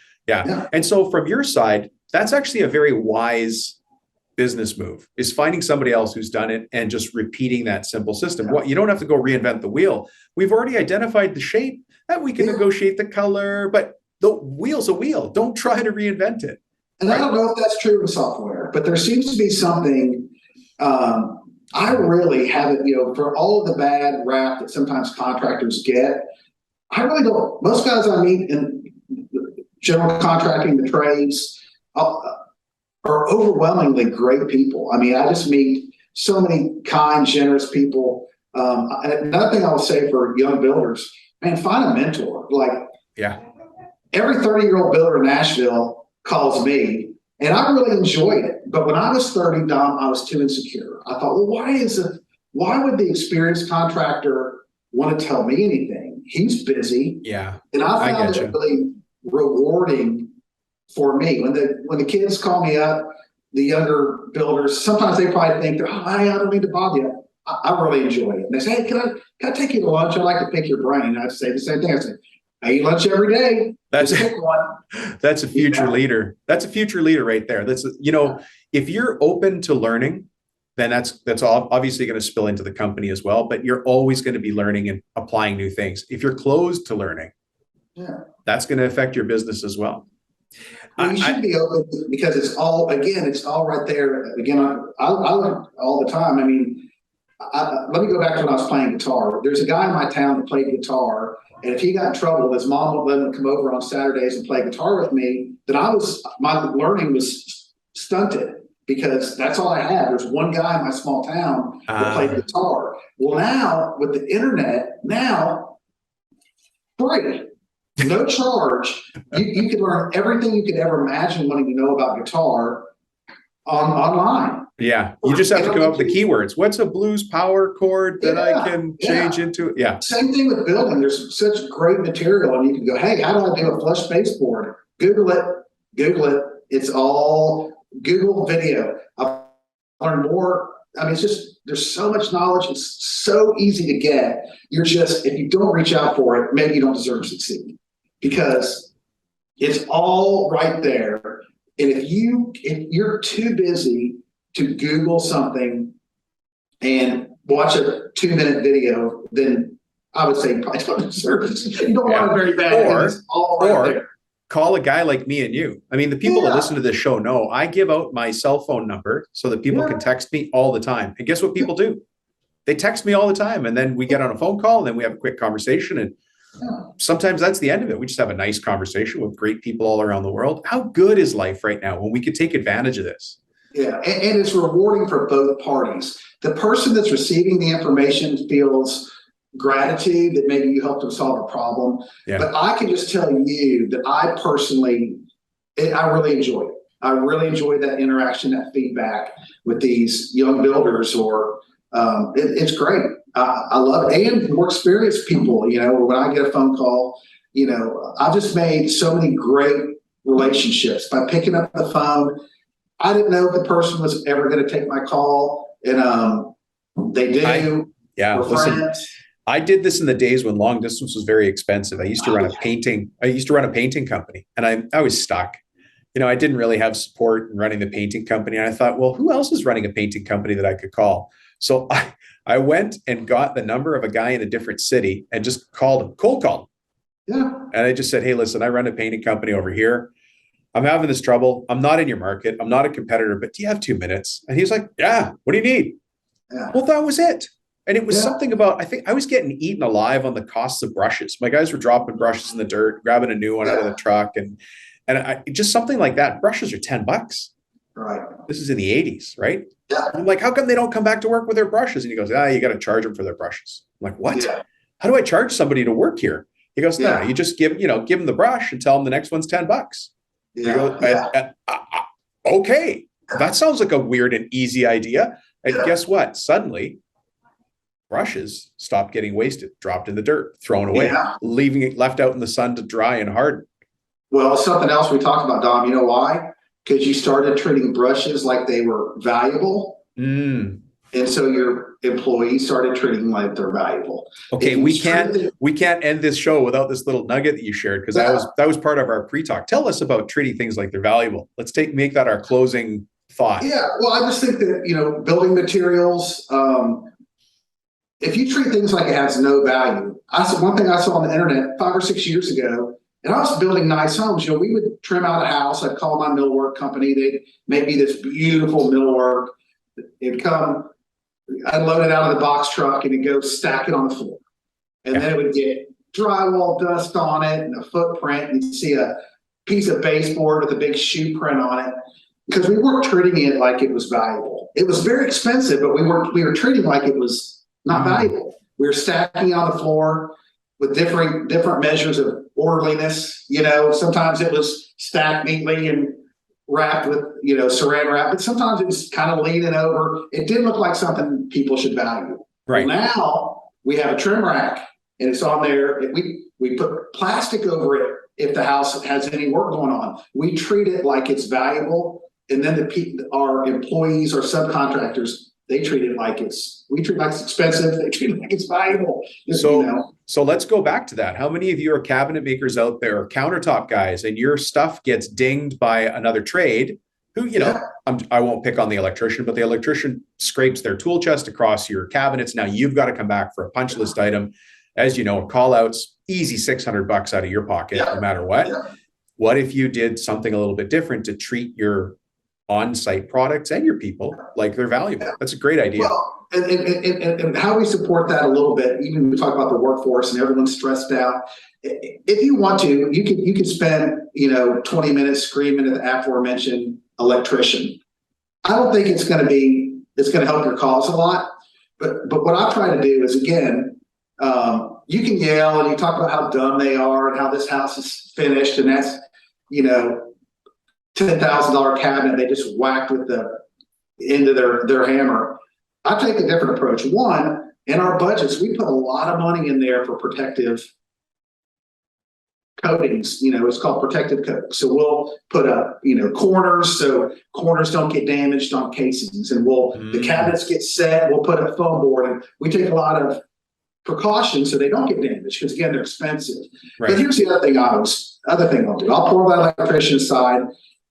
[SPEAKER 1] And so from your side, that's actually a very wise business move, is finding somebody else who's done it and just repeating that simple system. You don't have to go reinvent the wheel. We've already identified the shape, that we can negotiate the color, but the wheel's a wheel. Don't try to reinvent it.
[SPEAKER 2] And I don't know if that's true in software, but there seems to be something. I really haven't, for all of the bad rap that sometimes contractors get, I really don't. Most guys I meet in general contracting, the trades, are overwhelmingly great people. I mean, I just meet so many kind, generous people. Another thing I will say for young builders, man, find a mentor. Every 30-year-old builder in Nashville calls me, and I really enjoyed it. But when I was 30, Dom, I was too insecure. I thought, well, why would the experienced contractor want to tell me anything? He's busy. Yeah. And I found it really rewarding for me. When the kids call me up, the younger builders, sometimes they probably think, I don't need to bother you. I really enjoy it. And they say, hey, can I take you to lunch? I'd like to pick your brain. And I'd say the same thing. I say, I eat lunch every day. That's
[SPEAKER 1] a future leader. That's a future leader right there. That's, if you're open to learning, then that's obviously going to spill into the company as well, but you're always going to be learning and applying new things. If you're closed to learning, that's going to affect your business as well.
[SPEAKER 2] Well, you should be open because it's all right there. Again, I learn all the time. I mean, let me go back to when I was playing guitar. There's a guy in my town that played guitar, and if he got in trouble, his mom would let him come over on Saturdays and play guitar with me. Then my learning was stunted because that's all I had. There's one guy in my small town that played guitar. Well, now with the internet, free. No charge. You can learn everything you could ever imagine wanting to know about guitar online.
[SPEAKER 1] Yeah. You just have to come up with the keywords. What's a blues power chord that I can change into? Yeah.
[SPEAKER 2] Same thing with building. There's such great material, and you can go, hey, how do I do a flush baseboard? Google it. It's all Google video. I've learned more. I mean, it's just, there's so much knowledge. It's so easy to get. If you don't reach out for it, maybe you don't deserve to succeed. Because it's all right there. And if you're too busy to Google something and watch a 2-minute video, then I would say probably don't deserve it. You don't want it very bad. It's all right there.
[SPEAKER 1] Call a guy like me and you. I mean, the people that listen to this show know I give out my cell phone number so that people can text me all the time. And guess what people do? They text me all the time. And then we get on a phone call and then we have a quick conversation. And sometimes that's the end of it. We just have a nice conversation with great people all around the world. How good is life right now when we could take advantage of this?
[SPEAKER 2] Yeah, and it's rewarding for both parties. The person that's receiving the information feels gratitude that maybe you helped them solve a problem. Yeah. But I can just tell you that I really enjoy it. I really enjoy that interaction, that feedback with these young builders, it's great. I love it. And more experienced people, when I get a phone call, I've just made so many great relationships by picking up the phone. I didn't know if the person was ever going to take my call, and they do.
[SPEAKER 1] Listen, I did this in the days when long distance was very expensive. I used to run a painting company, and I was stuck. I didn't really have support in running the painting company. And I thought, well, who else is running a painting company that I could call? So I went and got the number of a guy in a different city and just cold called him. Yeah. And I just said, hey, listen, I run a painting company over here. I'm having this trouble. I'm not in your market. I'm not a competitor, but do you have 2 minutes? And he's like, yeah, what do you need? Yeah. Well, that was it. And it was something about, I think I was getting eaten alive on the costs of brushes. My guys were dropping brushes in the dirt, grabbing a new one out of the truck. And just something like that. Brushes are $10. Right. This is in the 80s, right? Yeah. I'm like, how come they don't come back to work with their brushes? And he goes, you got to charge them for their brushes. I'm like, what? Yeah. How do I charge somebody to work here? He goes, no, you just give them the brush and tell them the next one's $10. Yeah. Goes, okay. That sounds like a weird and easy idea. And guess what? Suddenly, brushes stopped getting wasted, dropped in the dirt, thrown away, leaving it left out in the sun to dry and harden.
[SPEAKER 2] Well, something else we talked about, Dom, you know why? Because you started treating brushes like they were valuable. And so your employees started treating them like they're valuable.
[SPEAKER 1] Okay, we can't end this show without this little nugget that you shared, because that was part of our pre-talk. Tell us about treating things like they're valuable. Let's make that our closing thought.
[SPEAKER 2] Yeah, well, I just think that, building materials, if you treat things like it has no value, one thing I saw on the internet 5 or 6 years ago, and I was building nice homes. We would trim out a house. I'd call my millwork company. They'd make me this beautiful millwork. It'd come, I'd load it out of the box truck and it'd go stack it on the floor. And then it would get drywall dust on it and a footprint. And you'd see a piece of baseboard with a big shoe print on it, because we weren't treating it like it was valuable. It was very expensive, but we were treating like it was not valuable. We were stacking on the floor with different measures of orderliness. Sometimes it was stacked neatly and wrapped with, saran wrap, but sometimes it was kind of leaning over. It didn't look like something people should value. Right. Well, now we have a trim rack and it's on there. We put plastic over it if the house has any work going on. We treat it like it's valuable. And then our employees or subcontractors, they treat it like we treat it like it's expensive. They treat it like it's valuable.
[SPEAKER 1] So let's go back to that. How many of you are cabinet makers out there, or countertop guys, and your stuff gets dinged by another trade who, I won't pick on the electrician, but the electrician scrapes their tool chest across your cabinets. Now you've got to come back for a punch list item. As you know, call outs, easy $600 out of your pocket, no matter what. What if you did something a little bit different to treat your on-site products and your people like they're valuable? That's a great idea.
[SPEAKER 2] Well, and how we support that a little bit, even we talk about the workforce and everyone's stressed out. If you want to, you can spend 20 minutes screaming at the aforementioned electrician. I don't think it's going to help your cause a lot. But what I try to do is, again, you can yell and you talk about how dumb they are and how this house is finished and that's $10,000 cabinet they just whacked with the end of their hammer. I take a different approach. One, in our budgets, we put a lot of money in there for protective coatings. It's called protective coating. So we'll put up, corners so corners don't get damaged on casings, and the cabinets get set. We'll put a foam board, and we take a lot of precautions so they don't get damaged because again they're expensive. Right. But here's the other thing I'll do. I'll pour that electrician aside,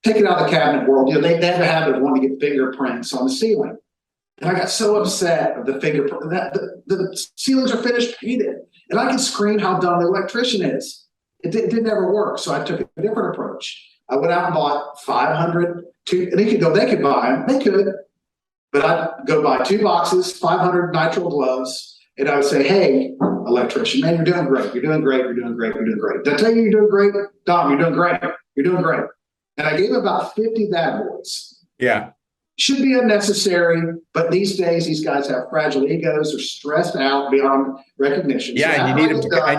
[SPEAKER 2] take it out of the cabinet world. They have a habit of wanting to get fingerprints on the ceiling. And I got so upset of the fingerprint that the ceilings are finished painted. And I can scream how dumb the electrician is. It didn't ever work. So I took a different approach. I went out and bought 500, and they could buy them. They could. But I'd go buy 2 boxes, 500 nitrile gloves. And I would say, hey, electrician, man, you're doing great. You're doing great. You're doing great. You're doing great. Did I tell you you're doing great? Dom, you're doing great. You're doing great. And I gave about 50 bad boys. Yeah. Should be unnecessary, but these days these guys have fragile egos. They're stressed out beyond recognition.
[SPEAKER 1] Yeah, so and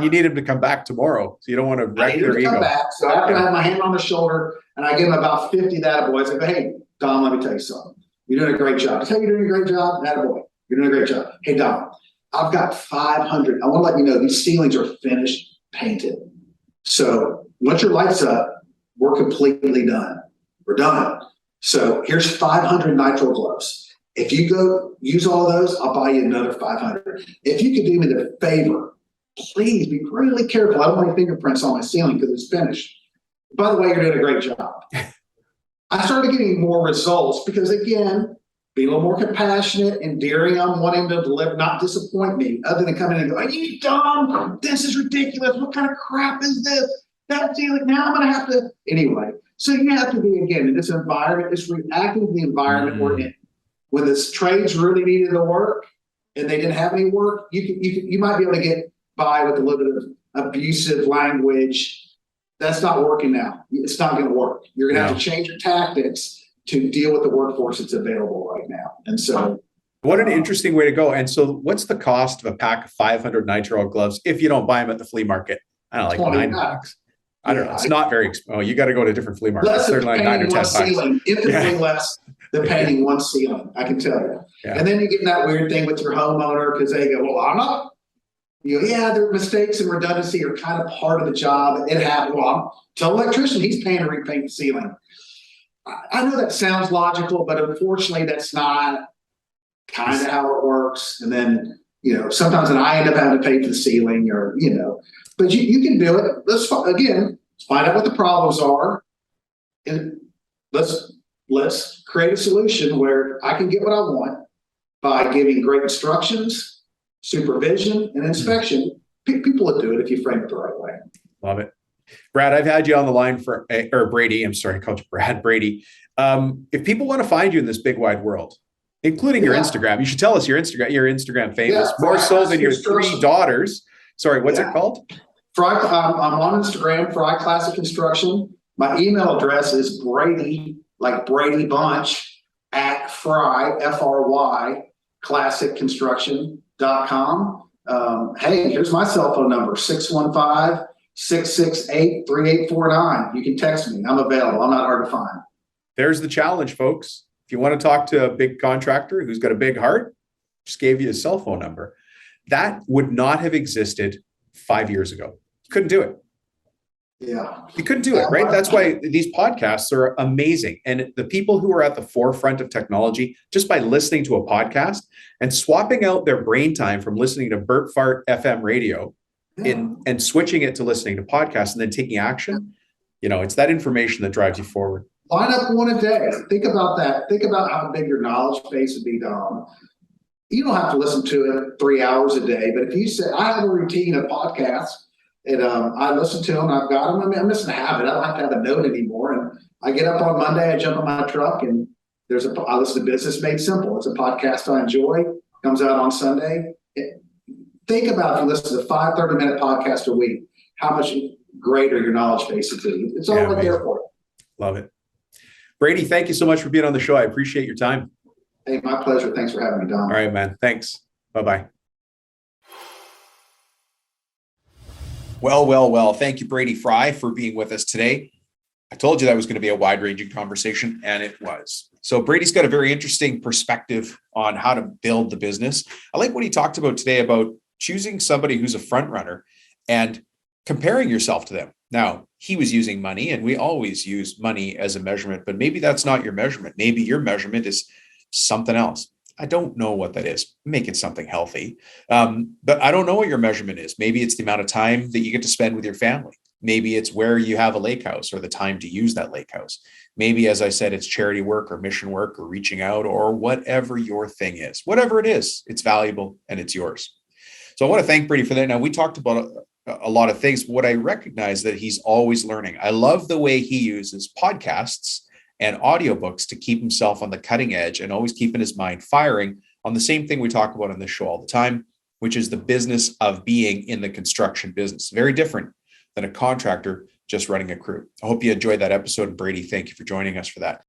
[SPEAKER 1] you need them to come back tomorrow. So you don't want to wreck their ego.
[SPEAKER 2] So after I have my hand on the shoulder and I give them about 50 that boys, I go, hey, Dom, let me tell you something. You're doing a great job. I tell you, you're doing a great job. That boy, you're doing a great job. Hey, Dom, I've got 500. I want to let you know these ceilings are finished, painted. So once your light's up, we're completely done. We're done. So here's 500 nitrile gloves. If you go use all of those, I'll buy you another 500. If you could do me the favor, please be really careful. I don't want any fingerprints on my ceiling because it's finished. By the way, you're doing a great job. I started getting more results because, again, being a little more compassionate, endearing, I'm wanting to deliver, not disappoint me, other than come in and go, are you dumb? This is ridiculous. What kind of crap is this? That ceiling, now I'm going to have to, anyway. So you have to be, again, in this environment, it's reacting to the environment we're in. When the trades really needed the work and they didn't have any work, you might be able to get by with a little bit of abusive language. That's not working now. It's not going to work. You're going to have to change your tactics to deal with the workforce that's available right now. And so,
[SPEAKER 1] what an interesting way to go. And so what's the cost of a pack of 500 nitrile gloves if you don't buy them at the flea market? I don't know, like $9. I don't know. It's not very. Oh, you got to go to a different flea market.
[SPEAKER 2] Certainly like $9 or $10. Infinitely less than painting one ceiling. I can tell you. Yeah. And then you get in that weird thing with your homeowner because they go, "Well, I'm not." Their mistakes and redundancy are kind of part of the job. It happened. Well, tell the electrician he's paying to repaint the ceiling. I know that sounds logical, but unfortunately, that's not kind of how it works. And then sometimes I end up having to pay for the ceiling, or But you can do it. Let's find out what the problems are, and let's create a solution where I can get what I want by giving great instructions, supervision, and inspection. People will do it if you frame it the right way.
[SPEAKER 1] Love it. Brad, I've had you on the line or Brady. I'm sorry, I called you Brad. Brady. If people want to find you in this big wide world, including your Instagram, you should tell us your Instagram famous, more so than your 3 daughters. Sorry, what's it called?
[SPEAKER 2] Fry. I'm on Instagram, Fry Classic Construction. My email address is Brady, like Brady Bunch, at Fry, Fry, classicconstruction.com. Hey, here's my cell phone number, 615-668-3849. You can text me. I'm available. I'm not hard to find.
[SPEAKER 1] There's the challenge, folks. If you want to talk to a big contractor who's got a big heart, just gave you his cell phone number. That would not have existed 5 years ago. Couldn't do it.
[SPEAKER 2] Yeah.
[SPEAKER 1] You couldn't do it, right? That's why these podcasts are amazing. And the people who are at the forefront of technology, just by listening to a podcast and swapping out their brain time from listening to Burp Fart FM radio and switching it to listening to podcasts and then taking action, it's that information that drives you forward.
[SPEAKER 2] Line up one a day. Think about that. Think about how big your knowledge base would be, Dom. You don't have to listen to it 3 hours a day, but if you say, I have a routine of podcasts, And I listen to them. I've got them. I mean, I'm missing a habit. I don't have to have a note anymore. And I get up on Monday, I jump in my truck, and I listen to Business Made Simple. It's a podcast I enjoy. Comes out on Sunday. Think about if you listen to 5 30-minute podcasts a week, how much greater your knowledge base will be. It's all right there for you.
[SPEAKER 1] Love it. Brady, thank you so much for being on the show. I appreciate your time.
[SPEAKER 2] Hey, my pleasure. Thanks for having me, Don.
[SPEAKER 1] All right, man. Thanks. Bye-bye. Well. Thank you, Brady Fry, for being with us today. I told you that was going to be a wide-ranging conversation, and it was. So Brady's got a very interesting perspective on how to build the business. I like what he talked about today about choosing somebody who's a front runner and comparing yourself to them. Now, he was using money, and we always use money as a measurement, but maybe that's not your measurement. Maybe your measurement is something else. I don't know what that is. Make it something healthy. But I don't know what your measurement is. Maybe it's the amount of time that you get to spend with your family. Maybe it's where you have a lake house or the time to use that lake house. Maybe, as I said, it's charity work or mission work or reaching out or whatever your thing is. Whatever it is, it's valuable and it's yours. So I want to thank Brady for that. Now, we talked about a lot of things. What I recognize that he's always learning. I love the way he uses podcasts and audiobooks to keep himself on the cutting edge and always keeping his mind firing on the same thing we talk about on this show all the time, which is the business of being in the construction business. Very different than a contractor just running a crew. I hope you enjoyed that episode. Brady, thank you for joining us for that.